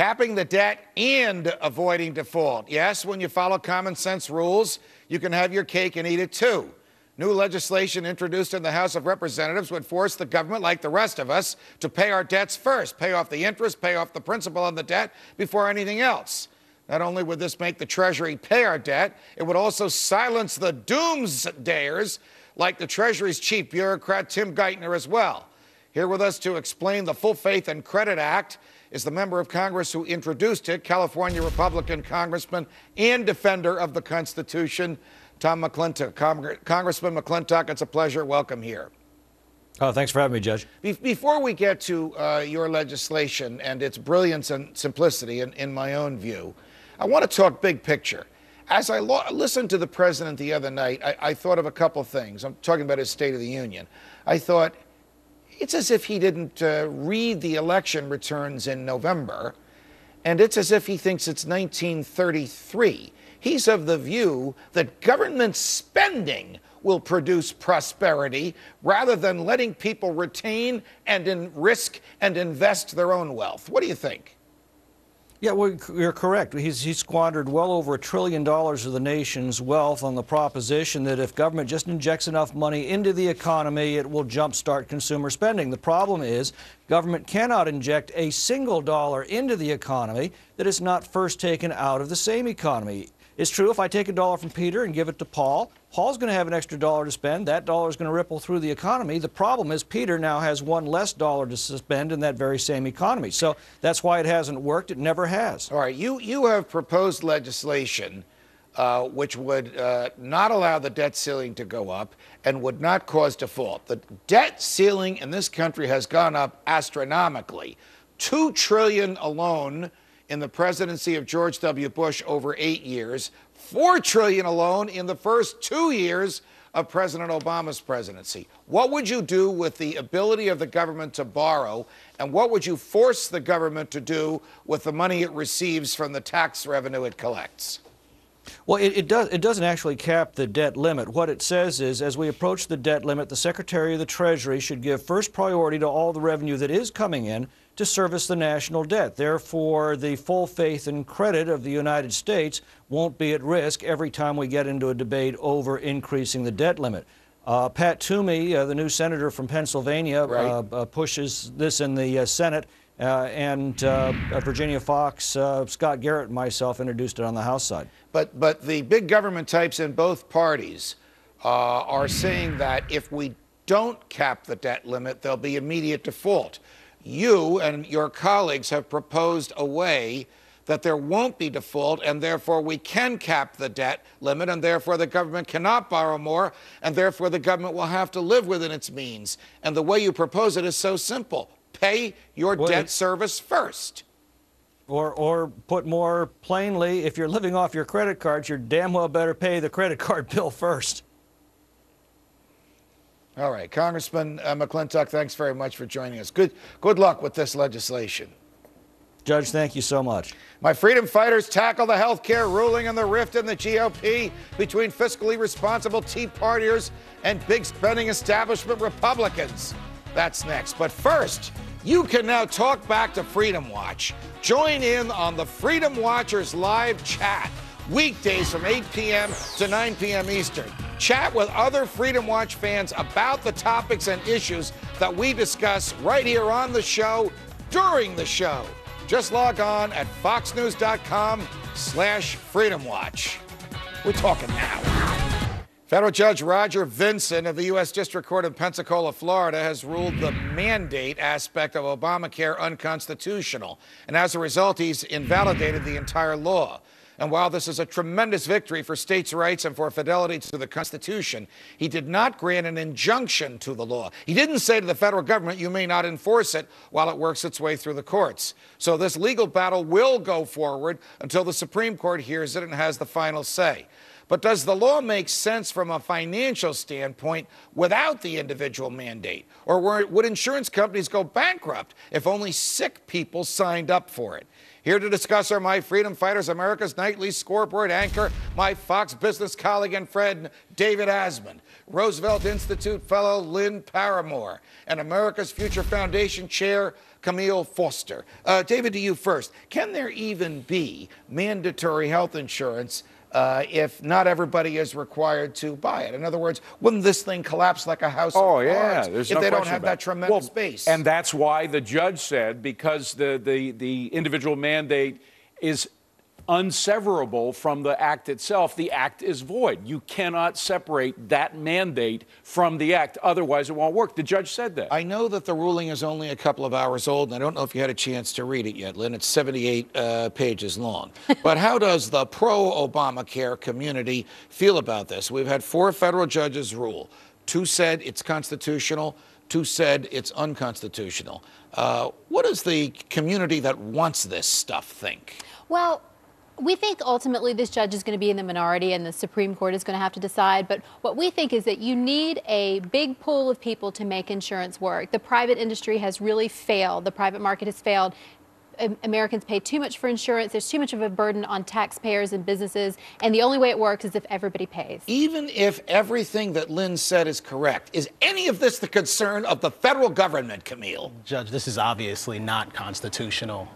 capping the debt and avoiding default. Yes, when you follow common sense rules, you can have your cake and eat it too. New legislation introduced in the House of Representatives would force the government, like the rest of us, to pay our debts first, pay off the interest, pay off the principal on the debt before anything else. Not only would this make the Treasury pay our debt, it would also silence the doomsdayers like the Treasury's chief bureaucrat, Tim Geithner, as well. Here with us to explain the Full Faith and Credit Act is the member of Congress who introduced it, California Republican Congressman and defender of the Constitution, Tom McClintock. Congressman McClintock, it's a pleasure. Welcome here. Oh, thanks for having me, Judge. Before we get to your legislation and its brilliance and simplicity, in my own view, I want to talk big picture. As I listened to the president the other night, I thought of a couple things. I'm talking about his State of the Union. I thought, it's as if he didn't read the election returns in November, and it's as if he thinks it's 1933. He's of the view that government spending will produce prosperity rather than letting people retain and risk and invest their own wealth. What do you think? Yeah, well, you're correct. He's squandered well over $1 trillion of the nation's wealth on the proposition that if government just injects enough money into the economy, it will jumpstart consumer spending. The problem is government cannot inject a single dollar into the economy that is not first taken out of the same economy. It's true, if I take a dollar from Peter and give it to Paul, Paul's going to have an extra dollar to spend. That dollar is going to ripple through the economy. The problem is Peter now has one less dollar to spend in that very same economy. So that's why it hasn't worked. It never has. All right. You have proposed legislation which would not allow the debt ceiling to go up and would not cause default. The debt ceiling in this country has gone up astronomically. $2 trillion alone in the presidency of George W. Bush over 8 years, $4 trillion alone in the first 2 years of President Obama's presidency. What would you do with the ability of the government to borrow, and what would you force the government to do with the money it receives from the tax revenue it collects? Well, it doesn't actually cap the debt limit. What it says is, as we approach the debt limit, the Secretary of the Treasury should give first priority to all the revenue that is coming in to service the national debt. Therefore, the full faith and credit of the United States won't be at risk every time we get into a debate over increasing the debt limit. Pat Toomey, the new senator from Pennsylvania, right, pushes this in the Senate, and Virginia Fox, Scott Garrett, and myself introduced it on the House side. But the big government types in both parties are saying that if we don't cap the debt limit, there'll be immediate default. You and your colleagues have proposed a way that there won't be default, and therefore we can cap the debt limit, and therefore the government cannot borrow more, and therefore the government will have to live within its means. And the way you propose it is so simple. Pay your debt service first. Or put more plainly, if you're living off your credit cards, you're damn well better pay the credit card bill first. All right, Congressman McClintock, thanks very much for joining us. Good luck with this legislation. Judge, thank you so much. My freedom fighters tackle the health care ruling and the rift in the GOP between fiscally responsible Tea Partiers and big spending establishment Republicans. That's next. But first, you can now talk back to Freedom Watch. Join in on the Freedom Watchers live chat, weekdays from 8 p.m. to 9 p.m. Eastern. Chat with other Freedom Watch fans about the topics and issues that we discuss right here on the show, during the show. Just log on at foxnews.com/freedomwatch. We're talking now. Federal Judge Roger Vinson of the U.S. District Court of Pensacola, Florida, has ruled the mandate aspect of Obamacare unconstitutional. And as a result, he's invalidated the entire law. And while this is a tremendous victory for states' rights and for fidelity to the Constitution, he did not grant an injunction to the law. He didn't say to the federal government, you may not enforce it while it works its way through the courts. So this legal battle will go forward until the Supreme Court hears it and has the final say. But does the law make sense from a financial standpoint without the individual mandate? Or would insurance companies go bankrupt if only sick people signed up for it? Here to discuss are my freedom fighters, America's nightly scoreboard anchor, my Fox Business colleague and friend, David Asman, Roosevelt Institute fellow, Lynn Paramore, and America's Future Foundation chair, Camille Foster. David, to you first. Can there even be mandatory health insurance if not everybody is required to buy it? In other words, wouldn't this thing collapse like a house of cards if they don't have that tremendous base? And that's why the judge said, because the individual mandate is unseverable from the act itself, the act is void. You cannot separate that mandate from the act. Otherwise, it won't work. The judge said that. I know that the ruling is only a couple of hours old, and I don't know if you had a chance to read it yet, Lynn. It's 78 pages long. But how does the pro-Obamacare community feel about this? We've had 4 federal judges rule. 2 said it's constitutional. 2 said it's unconstitutional. What does the community that wants this stuff think? Well, we think ultimately this judge is going to be in the minority and the Supreme Court is going to have to decide. But what we think is that you need a big pool of people to make insurance work. The private industry has really failed. The private market has failed. Americans pay too much for insurance. There's too much of a burden on taxpayers and businesses. And the only way it works is if everybody pays. Even if everything that Lynn said is correct, is any of this the concern of the federal government, Camille? Judge, this is obviously not constitutional.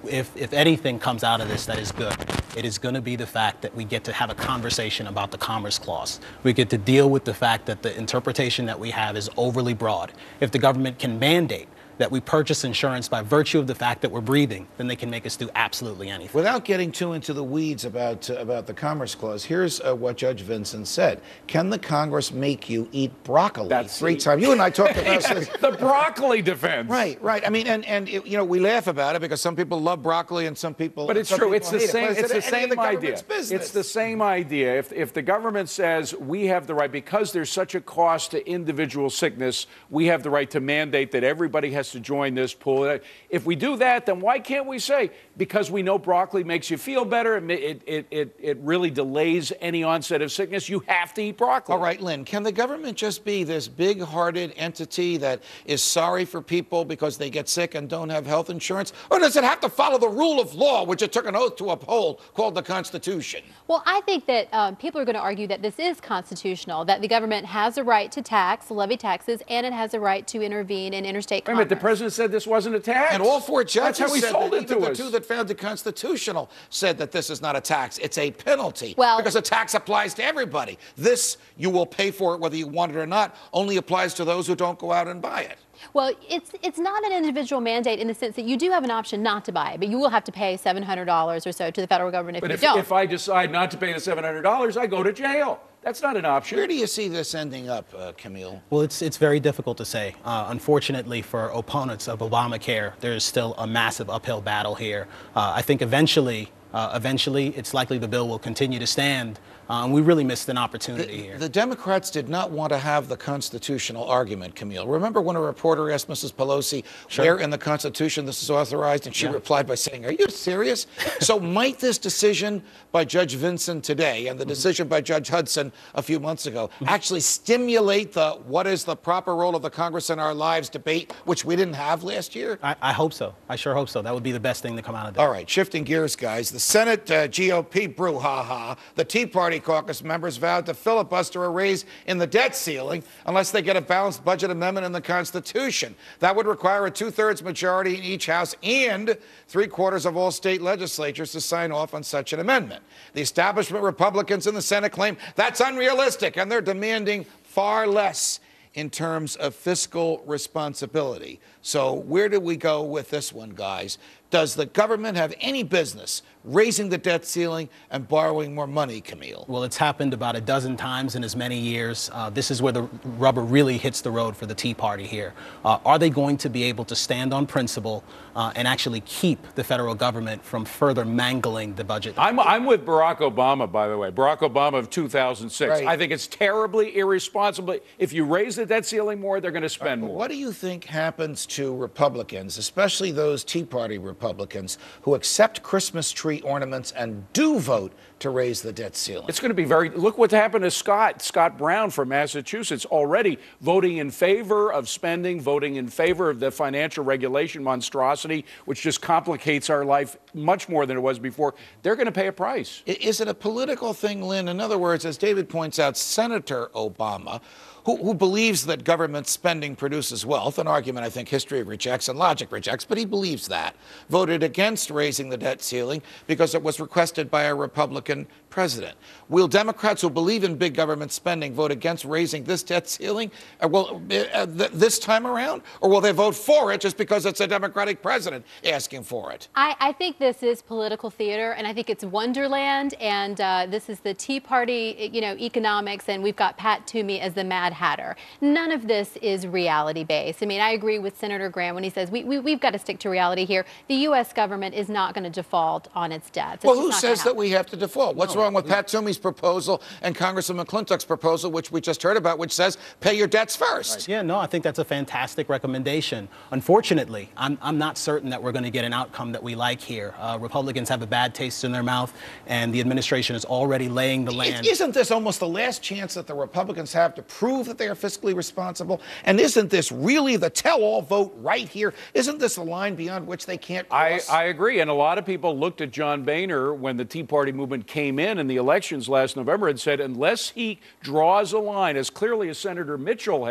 If anything comes out of this that is good, it is going to be the fact that we get to have a conversation about the Commerce Clause. We get to deal with the fact that the interpretation that we have is overly broad. If the government can mandate that we purchase insurance by virtue of the fact that we're breathing, then they can make us do absolutely anything. Without getting too into the weeds about the Commerce Clause, here's what Judge Vinson said. Can the Congress make you eat broccoli 3 times? You and I talked about this. The broccoli defense. Right. I mean, and you know, we laugh about it because some people love broccoli and some people. But it's some true. people It's the hate same. it. It's the same idea. Business. It's the same idea. If the government says we have the right, because there's such a cost to individual sickness, we have the right to mandate that everybody has to join this pool. If we do that, then why can't we say, because we know broccoli makes you feel better, it really delays any onset of sickness, you have to eat broccoli? All right, Lynn, can the government just be this big-hearted entity that is sorry for people because they get sick and don't have health insurance? Or does it have to follow the rule of law, which it took an oath to uphold, called the Constitution? Well, I think that people are going to argue that this is constitutional, that the government has a right to levy taxes, and it has a right to intervene in interstate commerce. Wait a minute, the president said this wasn't a tax. And all 4 judges That's how he said sold that. it to Even us. the 2 that found it constitutional said that this is not a tax, it's a penalty. Well, because a tax applies to everybody. This, you will pay for it whether you want it or not, only applies to those who don't go out and buy it. Well, it's not an individual mandate in the sense that you do have an option not to buy it, but you will have to pay $700 or so to the federal government if you don't. But if I decide not to pay the $700, I go to jail. That's not an option. Where do you see this ending up, Camille? Well, it's very difficult to say. Unfortunately, for opponents of Obamacare, there is still a massive uphill battle here. I think eventually, it's likely the bill will continue to stand. And we really missed an opportunity here. The Democrats did not want to have the constitutional argument, Camille. Remember when a reporter asked Mrs. Pelosi where in the Constitution this is authorized, and she replied by saying, "Are you serious?" So might this decision by Judge Vinson today and the decision by Judge Hudson a few months ago actually stimulate the what is the proper role of the Congress in our lives debate, which we didn't have last year? I hope so. I sure hope so. That would be the best thing to come out of this. All right, shifting gears, guys. The Senate GOP brouhaha, the Tea Party caucus members vowed to filibuster a raise in the debt ceiling unless they get a balanced budget amendment in the Constitution. That would require a 2/3 majority in each House and 3/4 of all state legislatures to sign off on such an amendment. The establishment Republicans in the Senate claim that's unrealistic, and they're demanding far less in terms of fiscal responsibility. So where do we go with this one, guys? Does the government have any business raising the debt ceiling and borrowing more money, Camille? Well, it's happened about a dozen times in as many years. This is where the rubber really hits the road for the Tea Party here. Are they going to be able to stand on principle and actually keep the federal government from further mangling the budget? I'm with Barack Obama, by the way. Barack Obama of 2006. Right. I think it's terribly irresponsible. If you raise the debt ceiling more, they're going to spend more. What do you think happens to Republicans, especially those Tea Party Republicans, Republicans who accept Christmas tree ornaments and do vote to raise the debt ceiling. It's going to be look what's happened to Scott Brown from Massachusetts, already voting in favor of spending, voting in favor of the financial regulation monstrosity, which just complicates our life much more than it was before. They're going to pay a price. Is it a political thing, Lynn? In other words, as David points out, Senator Obama, who believes that government spending produces wealth, an argument I think history rejects and logic rejects, but he believes that, voted against raising the debt ceiling because it was requested by a Republican president. Will Democrats who believe in big government spending vote against raising this debt ceiling this time around? Or will they vote for it just because it's a Democratic president asking for it? I think this is political theater, and I think it's Wonderland, and this is the Tea Party, economics, and we've got Pat Toomey as the Mad Hatter. None of this is reality-based. I mean, I agree with Senator Graham when he says we've got to stick to reality here. The U.S. government is not going to default on its debts. Well, who says that we have to default? What's wrong with Pat Toomey's proposal and Congressman McClintock's proposal, which we just heard about, which says pay your debts first? Right. Yeah, no, I think that's a fantastic recommendation. Unfortunately, I'm not certain that we're going to get an outcome that we like here. Republicans have a bad taste in their mouth, and the administration is already laying the land. Isn't this almost the last chance that the Republicans have to prove that they are fiscally responsible? And isn't this really the tell-all vote right here? Isn't this a line beyond which they can't cross? I agree. And a lot of people looked at John Boehner when the Tea Party movement came in the elections last November and said, unless he draws a line, as clearly as Senator McConnell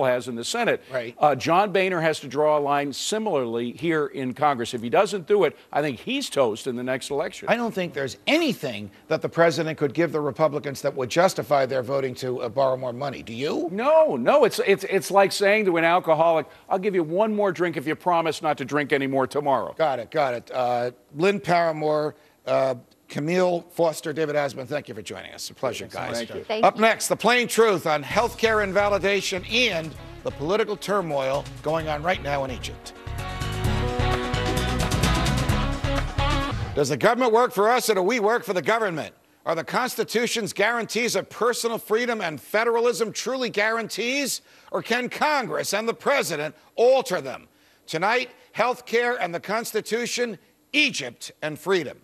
has in the Senate, right. John Boehner has to draw a line similarly here in Congress. If he doesn't do it, I think he's toast in the next election. I don't think there's anything that the president could give the Republicans that would justify their voting to borrow more money. Do you? No. It's like saying to an alcoholic, I'll give you one more drink if you promise not to drink any more tomorrow. Got it. Lynn Paramore, Camille Foster, David Asman, thank you for joining us. A pleasure, guys. Thank you. Thank Up you. next, the plain truth on health care invalidation and the political turmoil going on right now in Egypt. Does the government work for us or do we work for the government? Are the Constitution's guarantees of personal freedom and federalism truly guarantees? Or can Congress and the president alter them? Tonight, health care and the Constitution, Egypt and freedom.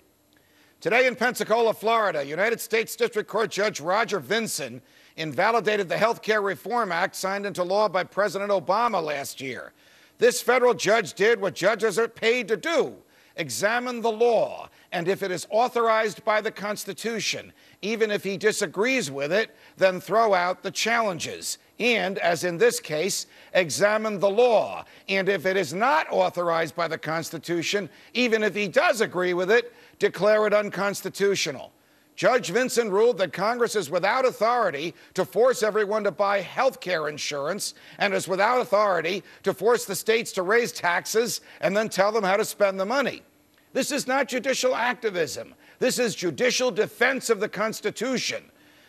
Today in Pensacola, Florida, United States District Court Judge Roger Vinson invalidated the Health Care Reform Act signed into law by President Obama last year. This federal judge did what judges are paid to do: examine the law, and if it is authorized by the Constitution, even if he disagrees with it, then throw out the challenges. And, as in this case, examine the law, and if it is not authorized by the Constitution, even if he does agree with it, declare it unconstitutional. Judge Vinson ruled that Congress is without authority to force everyone to buy health care insurance and is without authority to force the states to raise taxes and then tell them how to spend the money. This is not judicial activism. This is judicial defense of the Constitution.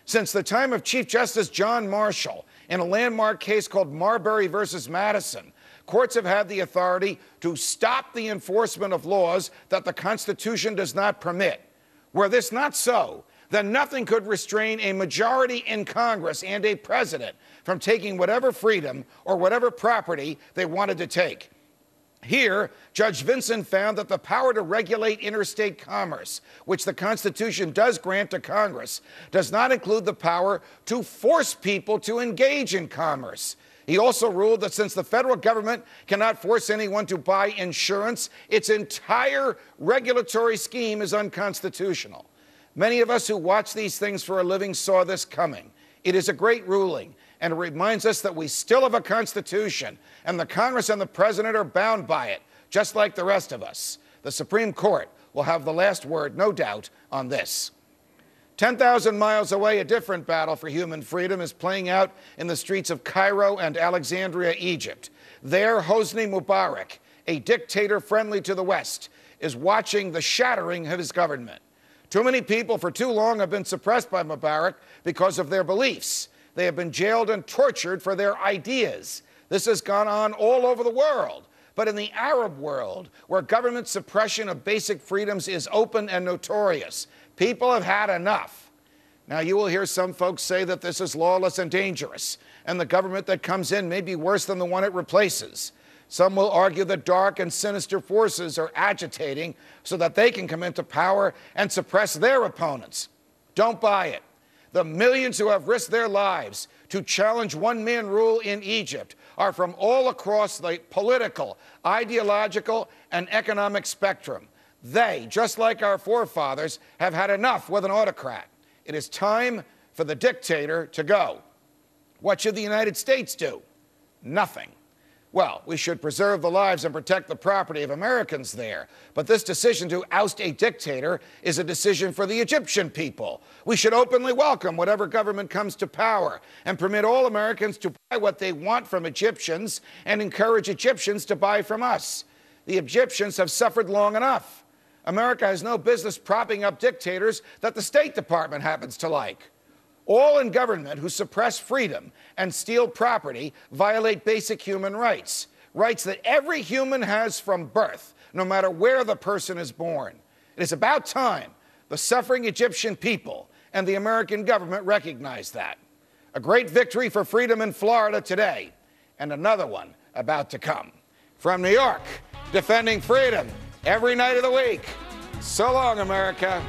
Since the time of Chief Justice John Marshall, in a landmark case called Marbury versus Madison, courts have had the authority to stop the enforcement of laws that the Constitution does not permit. Were this not so, then nothing could restrain a majority in Congress and a president from taking whatever freedom or whatever property they wanted to take. Here, Judge Vinson found that the power to regulate interstate commerce, which the Constitution does grant to Congress, does not include the power to force people to engage in commerce. He also ruled that since the federal government cannot force anyone to buy insurance, its entire regulatory scheme is unconstitutional. Many of us who watch these things for a living saw this coming. It is a great ruling, and it reminds us that we still have a Constitution, and the Congress and the President are bound by it, just like the rest of us. The Supreme Court will have the last word, no doubt, on this. 10,000 miles away, a different battle for human freedom is playing out in the streets of Cairo and Alexandria, Egypt. There, Hosni Mubarak, a dictator friendly to the West, is watching the shattering of his government. Too many people for too long have been suppressed by Mubarak because of their beliefs. They have been jailed and tortured for their ideas. This has gone on all over the world. But in the Arab world, where government suppression of basic freedoms is open and notorious, people have had enough. Now, you will hear some folks say that this is lawless and dangerous, and the government that comes in may be worse than the one it replaces. Some will argue that dark and sinister forces are agitating so that they can come into power and suppress their opponents. Don't buy it. The millions who have risked their lives to challenge one-man rule in Egypt are from all across the political, ideological, and economic spectrum. They, just like our forefathers, have had enough with an autocrat. It is time for the dictator to go. What should the United States do? Nothing. Well, we should preserve the lives and protect the property of Americans there. But this decision to oust a dictator is a decision for the Egyptian people. We should openly welcome whatever government comes to power and permit all Americans to buy what they want from Egyptians and encourage Egyptians to buy from us. The Egyptians have suffered long enough. America has no business propping up dictators that the State Department happens to like. All in government who suppress freedom and steal property violate basic human rights, rights that every human has from birth, no matter where the person is born. It is about time the suffering Egyptian people and the American government recognize that. A great victory for freedom in Florida today, and another one about to come. From New York, defending freedom every night of the week. So long, America.